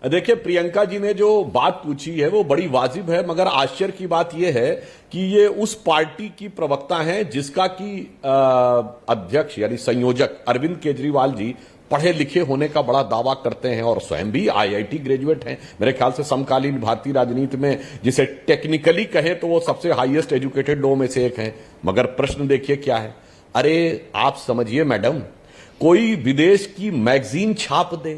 देखिए, प्रियंका जी ने जो बात पूछी है वो बड़ी वाजिब है, मगर आश्चर्य की बात यह है कि ये उस पार्टी की प्रवक्ता हैं जिसका कि अध्यक्ष यानी संयोजक अरविंद केजरीवाल जी पढ़े लिखे होने का बड़ा दावा करते हैं और स्वयं भी आईआईटी ग्रेजुएट हैं। मेरे ख्याल से समकालीन भारतीय राजनीति में जिसे टेक्निकली कहें तो वो सबसे हाईएस्ट एजुकेटेड लोगों में से एक हैं। मगर प्रश्न देखिए क्या है। अरे आप समझिए मैडम, कोई विदेश की मैगजीन छाप दे,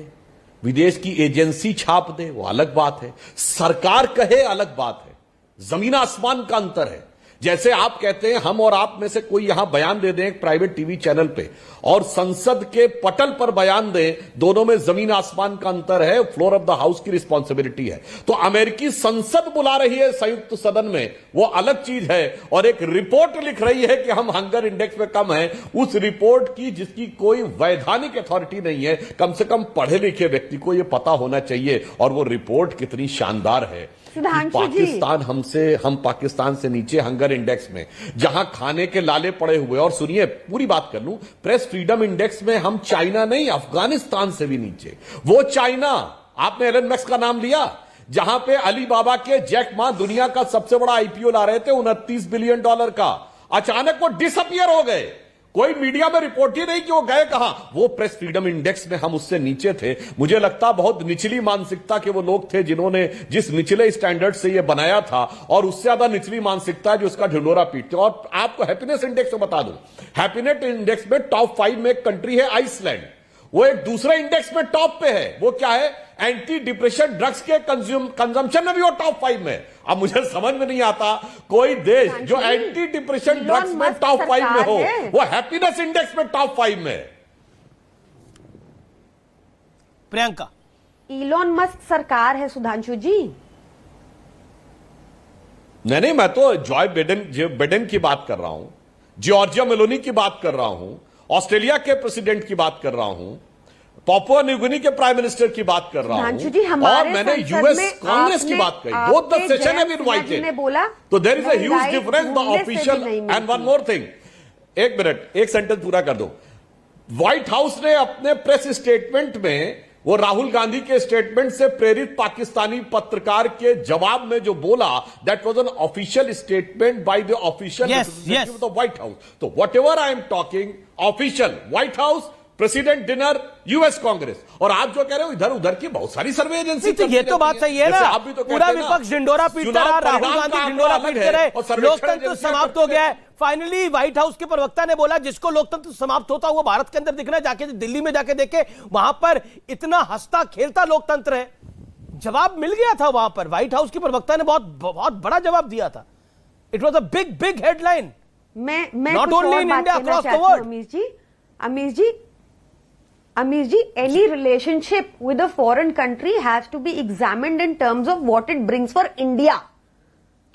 विदेश की एजेंसी छाप दे, वो अलग बात है। सरकार कहे अलग बात है। जमीन आसमान का अंतर है। जैसे आप कहते हैं हम और आप में से कोई यहां बयान दे दें एक प्राइवेट टीवी चैनल पे और संसद के पटल पर बयान दें, दोनों में जमीन आसमान का अंतर है। फ्लोर ऑफ द हाउस की रिस्पॉन्सिबिलिटी है। तो अमेरिकी संसद बुला रही है संयुक्त सदन में, वो अलग चीज है। और एक रिपोर्ट लिख रही है कि हम हंगर इंडेक्स में कम है, उस रिपोर्ट की जिसकी कोई वैधानिक अथॉरिटी नहीं है, कम से कम पढ़े लिखे व्यक्ति को यह पता होना चाहिए। और वो रिपोर्ट कितनी शानदार है। पाकिस्तान हम पाकिस्तान से नीचे हंगर इंडेक्स में, जहां खाने के लाले पड़े हुए, और सुनिए पूरी बात कर लूं, प्रेस फ्रीडम इंडेक्स में हम चाइना नहीं अफगानिस्तान से भी नीचे। वो चाइना, आपने एलन मस्क का नाम लिया, जहां पे अली बाबा के जैक मा दुनिया का सबसे बड़ा आईपीओ ला रहे थे $29 बिलियन का, अचानक वो डिसअपियर हो गए। कोई मीडिया में रिपोर्ट ही नहीं कि वो गए कहां। वो प्रेस फ्रीडम इंडेक्स में हम उससे नीचे थे। मुझे लगता बहुत निचली मानसिकता के वो लोग थे जिन्होंने जिस निचले स्टैंडर्ड से ये बनाया था, और उससे ज्यादा निचली मानसिकता है जो उसका ढिंडोरा पीटते। और आपको हैप्पीनेस इंडेक्स में बता दूं, हैप्पीनेस इंडेक्स में टॉप 5 में एक कंट्री है आइसलैंड, वो एक दूसरे इंडेक्स में टॉप पे है। वो क्या है, एंटी डिप्रेशन ड्रग्स के कंजम्पशन में भी वो टॉप 5 में। अब मुझे समझ में नहीं आता कोई देश जो एंटी डिप्रेशन ड्रग्स में टॉप 5 में हो, वो हैप्पीनेस इंडेक्स में टॉप 5 में। प्रियंका, इलॉन मस्क सरकार है सुधांशु जी। नहीं, मैं तो जॉय बिडेन की बात कर रहा हूं, जॉर्जिया मेलोनी की बात कर रहा हूं, ऑस्ट्रेलिया के प्रेसिडेंट की बात कर रहा हूं, पापुआ न्यू गिनी के प्राइम मिनिस्टर की बात कर रहा हूं, और मैंने यूएस कांग्रेस की बात कही। Both the session have invited. तो there is a huge difference the official and one more thing. एक मिनट, एक सेंटेंस पूरा कर दो। व्हाइट हाउस ने अपने प्रेस स्टेटमेंट में वो राहुल गांधी के स्टेटमेंट से प्रेरित पाकिस्तानी पत्रकार के जवाब में जो बोला, that was an official statement by the official representative of the White House. तो whatever I am talking, official White House, president dinner, US Congress. और आप जो कह रहे हो इधर उधर की बहुत सारी सर्वे एजेंसी, तो ये तो बात सही है ना। आप भी तो पूरा विपक्ष ढिंडोरा पीटता रहा, राहुल गांधी ढिंडोरा पीटते रहे, लोकतंत्र समाप्त हो गया है। फाइनली व्हाइट हाउस के प्रवक्ता ने बोला जिसको लोकतंत्र समाप्त होता हुआ भारत के अंदर दिख रहा है, जाके दिल्ली में जाके देखे, वहां पर इतना हंसता खेलता लोकतंत्र है। जवाब मिल गया था वहां पर, व्हाइट हाउस के प्रवक्ता ने बहुत बड़ा जवाब दिया था। It was a big headline, not only in India, across the world. Amir ji, any relationship with a foreign country has to be examined in terms of what it brings for India.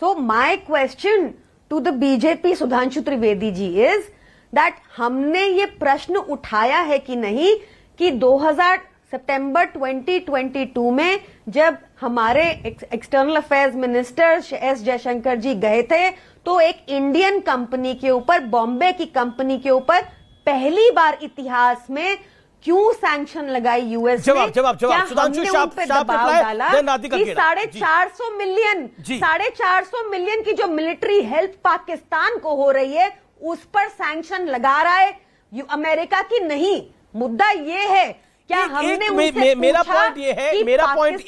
So my question to the BJP Sudhanshu Trivedi ji is that हमने ये प्रश्न उठाया है कि नहीं कि 2000 सितंबर 2022 में जब हमारे external affairs minister S Jaishankar ji गए थे, तो एक इंडियन कंपनी के ऊपर, बॉम्बे की कंपनी के ऊपर पहली बार इतिहास में क्यों सैंक्शन लगाई यूएस ने? जवाब क्या हमने उन पे दबाव डाला कि 450 मिलियन की जो मिलिट्री हेल्प पाकिस्तान को हो रही है उस पर सैंक्शन लगा रहा है अमेरिका की? नहीं, मुद्दा ये है क्या हमने उनसे मेरा पॉइंट ये है, मेरा पॉइंट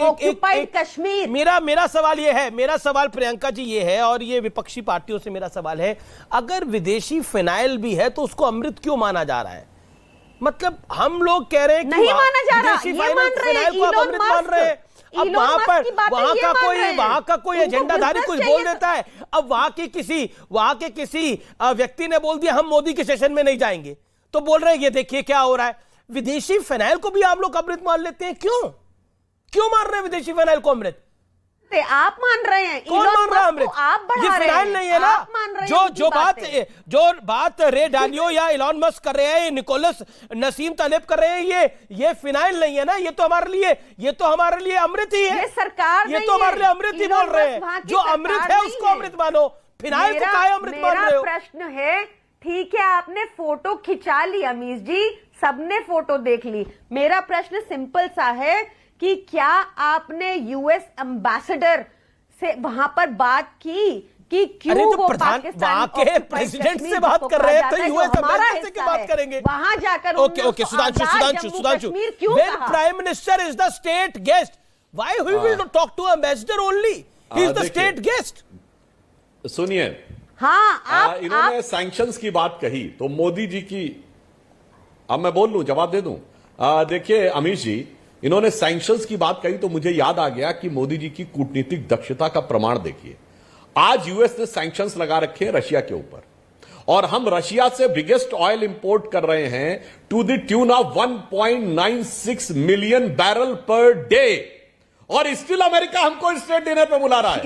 ऑक्युपाइड कश्मीर, मेरा सवाल ये है, मेरा सवाल प्रियंका जी ये है, और ये विपक्षी पार्टियों से मेरा सवाल है, अगर विदेशी फिनाइल भी है तो उसको अमृत क्यों माना जा रहा है? मतलब हम लोग कह रहे हैं कि नहीं माना जा रहा, ये मान रहे हैं इलॉन मस्क। अब वहां का कोई एजेंडाधारी कुछ बोल देता है, अब वहां के किसी व्यक्ति ने बोल दिया हम मोदी के सेशन में नहीं जाएंगे, तो बोल रहे हैं ये देखिए क्या हो रहा है। विदेशी फिनाइल को भी आप लोग अमृत मान लेते हैं, क्यों मान रहे हैं विदेशी फिनाइल को अमृत? आप मान रहे हैं, कौन मान रहा है अमृत? आप बढ़ा ये फिनाइल नहीं है ना। जो बात रे डालियो या इलॉन मस्क कर रहे हैं, निकोलस नसीम तालेब कर रहे हैं, ये फिनाइल नहीं है ना। ये तो हमारे लिए अमृत ही है। ये सरकार ये तो हमारे लिए अमृत ही बोल रहे हैं। जो अमृत है उसको अमृत मानो, फिनाइल को काहे अमृत मान रहे हो? प्रश्न है, ठीक है आपने फोटो खिंचा ली अमीर जी, सबने फोटो देख ली, मेरा प्रश्न सिंपल सा है कि क्या आपने यूएस एम्बेसडर से वहां पर बात की कि क्यों अरे तो वो प्रधान पाकिस्तान वहां के occupied प्रेसिडेंट कश्मीर से बात जिसको कर रहे हैं कहा तो जाता है, यूएस जो हमारा एम्बेसडर से हिस्सा बात है, करेंगे वहां जाकर ओके ओके सुधांशु क्यों when कहा? prime minister is the state guest why he will not talk to ambassador only he is the देखिए, state guest सुनिए, हाँ आप इन्होंने सैंक्शंस की बात कही तो मोदी जी की, अब मैं बोल लूं, जवाब दे दूं। देखिए अमीश जी, इन्होंने सैंक्शंस की बात कही तो मुझे याद आ गया कि मोदी जी की कूटनीतिक दक्षता का प्रमाण देखिए। आज यूएस ने सैंक्शंस लगा रखे हैं रशिया के ऊपर और हम रशिया से बिगेस्ट ऑयल इंपोर्ट कर रहे हैं to the tune of 1.96 million barrel per day और स्टिल अमेरिका हमको स्टेट डिनर पे बुला रहा है।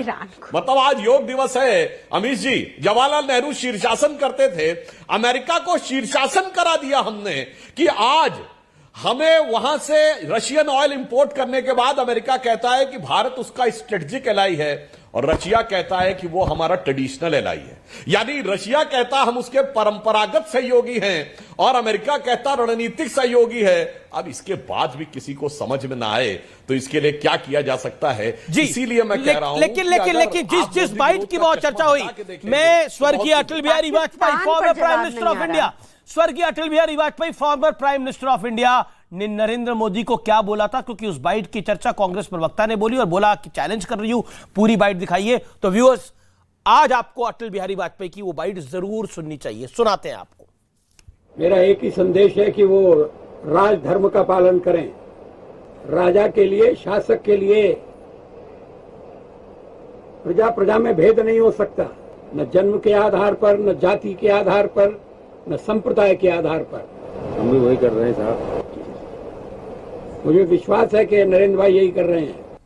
मतलब आज योग दिवस है अमीश जी, जवाहरलाल नेहरू शीर्षासन करते थे, अमेरिका को शीर्षासन करा दिया हमने कि आज हमें वहां से रशियन ऑयल इंपोर्ट करने के बाद अमेरिका कहता है कि भारत उसका स्ट्रेटेजिक एलाई है और रशिया कहता है कि वो हमारा ट्रेडिशनल एलाई है। यानी रशिया कहता हम उसके परंपरागत सहयोगी हैं और अमेरिका कहता रणनीतिक सहयोगी है। अब इसके बाद भी किसी को समझ में ना आए तो इसके लिए क्या किया जा सकता है, इसीलिए मैं कह रहा हूं लेकिन जिस बाइट की बहुत चर्चा हुई, मैं स्वर्गीय Atal Bihari Vajpayee former prime minister of India, स्वर्गीय Atal Bihari Vajpayee former prime minister of India ने नरेंद्र मोदी को क्या बोला था, क्योंकि उस बाइट की चर्चा कांग्रेस प्रवक्ता ने बोली और बोला कि चैलेंज कर रही हूं, पूरी बाइट दिखाइए। तो व्यूअर्स, आज आपको अटल बिहारी वाजपेयी की वो बाइट जरूर सुननी चाहिए, सुनाते हैं आपको। मेरा एक ही संदेश है कि वो राजधर्म का पालन करें। राजा के लिए, शासक के लिए प्रजा प्रजा में भेद नहीं हो सकता, न जन्म के आधार पर, न जाति के आधार पर, न संप्रदाय के आधार पर। हम भी वही कर रहे हैं साहब। मुझे विश्वास है कि नरेंद्र भाई यही कर रहे हैं।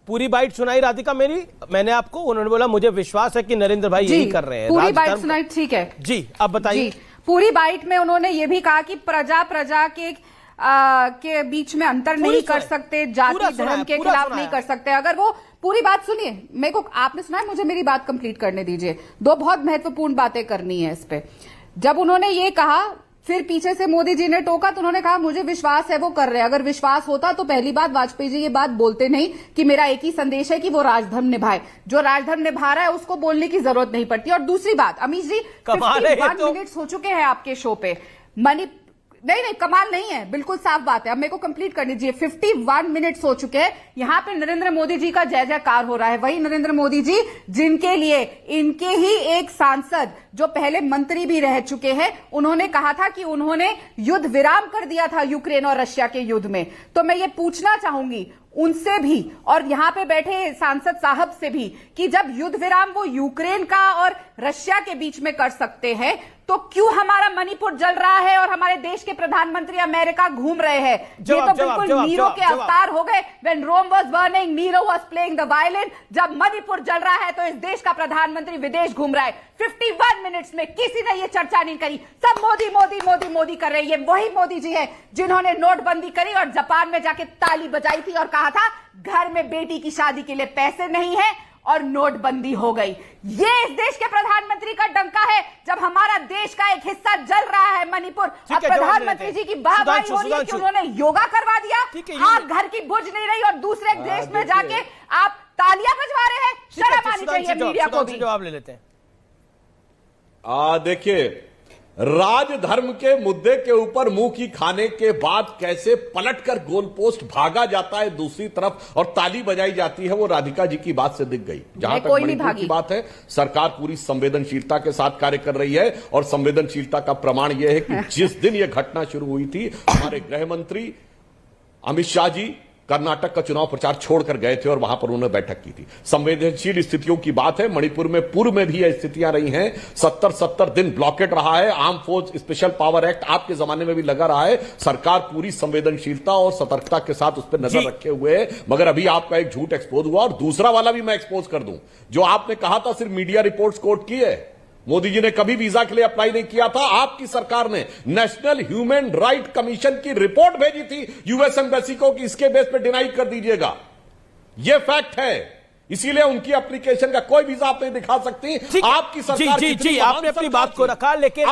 पूरी बाइट सुनाई राधिका मेरी, मैंने आपको, उन्होंने बोला मुझे विश्वास है कि नरेंद्र भाई यही कर रहे हैं। पूरी बाइट सुनाई, ठीक है जी, अब बताइए। पूरी बाइट में उन्होंने ये भी कहा कि प्रजा प्रजा के बीच में अंतर नहीं कर सकते, जाति धर्म के खिलाफ नहीं कर सकते। अगर वो पूरी बात सुनिए, मेरे को आपने सुना है, मुझे मेरी बात कंप्लीट करने दीजिए। दो बहुत महत्वपूर्ण बातें करनी है इस पे। जब उन्होंने ये कहा, फिर पीछे से मोदी जी ने टोका तो उन्होंने कहा मुझे विश्वास है वो कर रहे हैं। अगर विश्वास होता तो पहली बात वाजपेयी जी ये बात बोलते नहीं कि मेरा एक ही संदेश है कि वो राजधर्म निभाए। जो राजधर्म निभा रहा है उसको बोलने की जरूरत नहीं पड़ती। और दूसरी बात, अमीश जी 51 मिनट्स हो चुके हैं आपके शो पे। नहीं कमाल नहीं है, बिल्कुल साफ बात है। अब मेरे को कंप्लीट कर दीजिए। 51 मिनट्स हो चुके हैं, यहां पे नरेंद्र मोदी जी का जय जयकार हो रहा है। वही नरेंद्र मोदी जी जिनके लिए इनके ही एक सांसद जो पहले मंत्री भी रह चुके हैं, उन्होंने कहा था कि उन्होंने युद्ध विराम कर दिया था यूक्रेन और रशिया के युद्ध में। तो मैं ये पूछना चाहूंगी उनसे भी और यहां पे बैठे सांसद साहब से भी कि जब युद्ध विराम वो यूक्रेन का और रशिया के बीच में कर सकते हैं तो क्यों हमारा मणिपुर जल रहा है और हमारे देश के प्रधानमंत्री अमेरिका घूम रहे हैं? ये तो बिल्कुल नीरो के अवतार हो गए। When Rome was burning, Nero was playing the violin। जब मणिपुर जल रहा है तो इस देश का प्रधानमंत्री विदेश घूम रहा है। 51 मिनट्स में किसी ने ये चर्चा नहीं करी, सब मोदी मोदी मोदी मोदी कर रहे हैं। ये वही मोदी जी है जिन्होंने नोटबंदी करी और जापान में जाके ताली बजाई थी और कहा था घर में बेटी की शादी के लिए पैसे नहीं है और नोटबंदी हो गई। ये इस देश के प्रधानमंत्री का डंका है जब हमारा देश का एक हिस्सा जल रहा है मणिपुर। अब प्रधानमंत्री जी की वाहवाही हो रही है कि उन्होंने योगा करवा दिया, आप घर की बुझ नहीं रही और दूसरे देश में जाके आप तालियां बजवा रहे हैं। शर्म आनी चाहिए मीडिया को भी। जवाब ले लेते हैं। देखिए, राजधर्म के मुद्दे के ऊपर मुंह की खाने के बाद कैसे पलटकर गोलपोस्ट भागा जाता है दूसरी तरफ और ताली बजाई जाती है, वो राधिका जी की बात से दिख गई। जहां तक मणिपुर की बात है, सरकार पूरी संवेदनशीलता के साथ कार्य कर रही है और संवेदनशीलता का प्रमाण यह है कि जिस दिन यह घटना शुरू हुई थी, हमारे गृह मंत्री अमित शाह जी कर्नाटक का चुनाव प्रचार छोड़कर गए थे और वहां पर उन्होंने बैठक की थी। संवेदनशील स्थितियों की बात है। मणिपुर में पूर्व में भी यह स्थितियां रही हैं। 70 दिन ब्लॉकेट रहा है। Arm force special power act आपके जमाने में भी लगा रहा है। सरकार पूरी संवेदनशीलता और सतर्कता के साथ उस पर नजर रखे हुए है। मगर अभी आपका एक झूठ एक्सपोज हुआ और दूसरा वाला भी मैं एक्सपोज कर दूं। जो आपने कहा था सिर्फ मीडिया रिपोर्ट्स कोट की है, मोदी जी ने कभी वीजा के लिए अप्लाई नहीं किया था। आपकी सरकार ने नेशनल ह्यूमन राइट कमीशन की रिपोर्ट भेजी थी यूएस एम्बेसी को कि इसके बेस पे डिनाई कर दीजिएगा। यह फैक्ट है, इसीलिए उनकी एप्लीकेशन का कोई वीजा आप नहीं दिखा सकती। आपकी सरकार जी आपने अपनी बात को रखा, लेकिन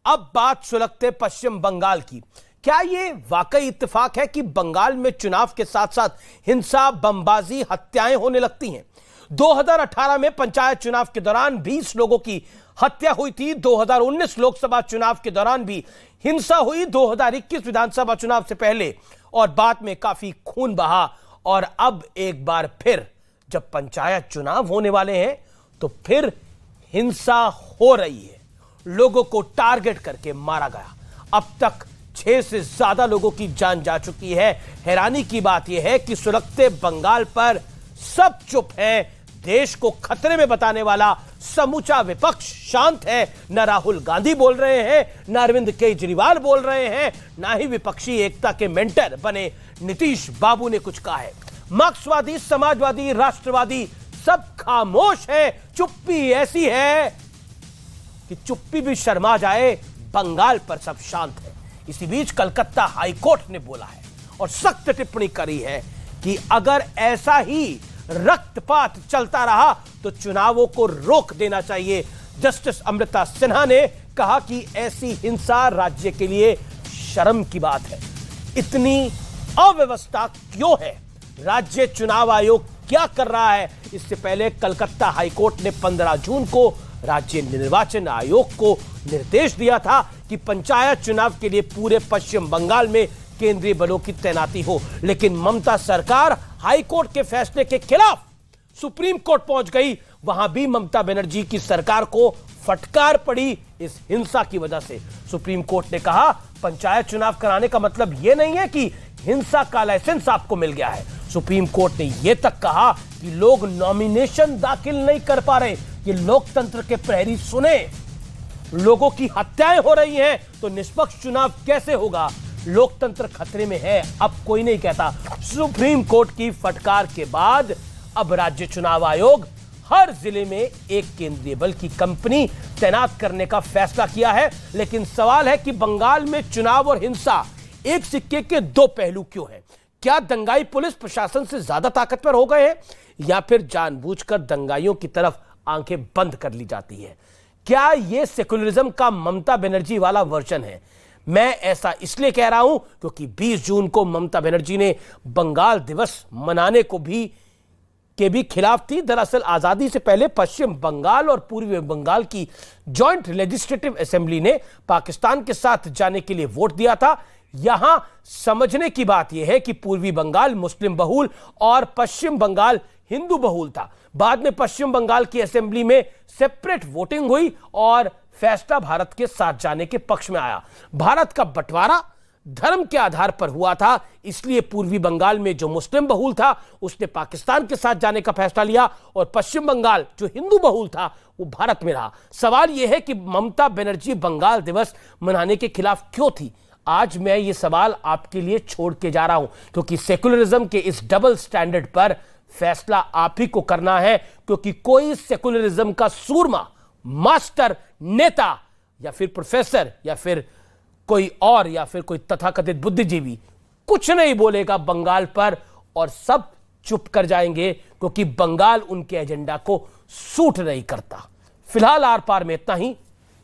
अब बात सुलगते पश्चिम बंगाल की, क्या ये वाकई इत्तेफाक है कि बंगाल में चुनाव के साथ साथ हिंसा, बमबाजी, हत्याएं होने लगती हैं? 2018 में पंचायत चुनाव के दौरान 20 लोगों की हत्या हुई थी। 2019 लोकसभा चुनाव के दौरान भी हिंसा हुई। 2021 विधानसभा चुनाव से पहले और बाद में काफी खून बहा। और अब एक बार फिर जब पंचायत चुनाव होने वाले हैं तो फिर हिंसा हो रही है। लोगों को टारगेट करके मारा गया। अब तक 6 से ज्यादा लोगों की जान जा चुकी है। हैरानी की बात यह है कि सुलगते बंगाल पर सब चुप हैं। देश को खतरे में बताने वाला समूचा विपक्ष शांत है। न राहुल गांधी बोल रहे हैं, न अरविंद केजरीवाल बोल रहे हैं, ना ही विपक्षी एकता के मेंटर बने नीतीश बाबू ने कुछ कहा है। मार्क्सवादी, समाजवादी, राष्ट्रवादी सब खामोश है। चुप्पी ऐसी है कि चुप्पी भी शर्मा जाए। बंगाल पर सब शांत है। इसी बीच कलकत्ता हाईकोर्ट ने बोला है और सख्त टिप्पणी करी है कि अगर ऐसा ही रक्तपात चलता रहा तो चुनावों को रोक देना चाहिए। जस्टिस अमृता सिन्हा ने कहा कि ऐसी हिंसा राज्य के लिए शर्म की बात है। इतनी अव्यवस्था क्यों है? राज्य चुनाव आयोग क्या कर रहा है? इससे पहले कलकत्ता हाईकोर्ट ने 15 जून को राज्य निर्वाचन आयोग को निर्देश दिया था कि पंचायत चुनाव के लिए पूरे पश्चिम बंगाल में केंद्रीय बलों की तैनाती हो। लेकिन ममता सरकार हाईकोर्ट के फैसले के खिलाफ सुप्रीम कोर्ट पहुंच गई। वहां भी ममता बनर्जी की सरकार को फटकार पड़ी इस हिंसा की वजह से। सुप्रीम कोर्ट ने कहा पंचायत चुनाव कराने का मतलब यह नहीं है कि हिंसा का लाइसेंस आपको मिल गया है। सुप्रीम कोर्ट ने यह तक कहा कि लोग नॉमिनेशन दाखिल नहीं कर पा रहे। ये लोकतंत्र के प्रहरी सुने। लोगों की हत्याएं हो रही हैं तो निष्पक्ष चुनाव कैसे होगा? लोकतंत्र खतरे में है, अब कोई नहीं कहता। सुप्रीम कोर्ट की फटकार के बाद अब राज्य चुनाव आयोग हर जिले में एक केंद्रीय बल की कंपनी तैनात करने का फैसला किया है। लेकिन सवाल है कि बंगाल में चुनाव और हिंसा एक सिक्के के दो पहलू क्यों हैं? क्या दंगाई पुलिस प्रशासन से ज्यादा ताकतवर हो गए हैं या फिर जानबूझकर दंगाइयों की तरफ आंखें बंद कर ली जाती है? क्या यह सेकुलरिज्म का ममता बनर्जी वाला वर्जन है? मैं ऐसा इसलिए कह रहा हूं क्योंकि 20 जून को ममता बनर्जी ने बंगाल दिवस मनाने को भी खिलाफ थी। दरअसल आजादी से पहले पश्चिम बंगाल और पूर्वी बंगाल की जॉइंट लेजिस्लेटिव असेंबली ने पाकिस्तान के साथ जाने के लिए वोट दिया था। यहां समझने की बात यह है कि पूर्वी बंगाल मुस्लिम बहुल और पश्चिम बंगाल हिंदू बहुल था। बाद में पश्चिम बंगाल की असेंबली में सेपरेट वोटिंग हुई और फैसला भारत के साथ जाने के पक्ष में आया। भारत का बंटवारा धर्म के आधार पर हुआ था, इसलिए पूर्वी बंगाल में जो मुस्लिम बहुल था उसने पाकिस्तान के साथ जाने का फैसला लिया और पश्चिम बंगाल जो हिंदू बहुल था वो भारत में रहा। सवाल यह है कि ममता बनर्जी बंगाल दिवस मनाने के खिलाफ क्यों थी? आज मैं ये सवाल आपके लिए छोड़ के जा रहा हूं क्योंकि सेकुलरिज्म के इस डबल स्टैंडर्ड पर फैसला आप ही को करना है। क्योंकि कोई सेकुलरिज्म का सूरमा, मास्टर, नेता या फिर प्रोफेसर या फिर कोई और या फिर कोई तथाकथित बुद्धिजीवी कुछ नहीं बोलेगा बंगाल पर और सब चुप कर जाएंगे क्योंकि बंगाल उनके एजेंडा को सूट नहीं करता। फिलहाल आर पार में इतना ही।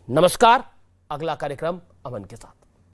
नमस्कार। अगला कार्यक्रम अमन के साथ।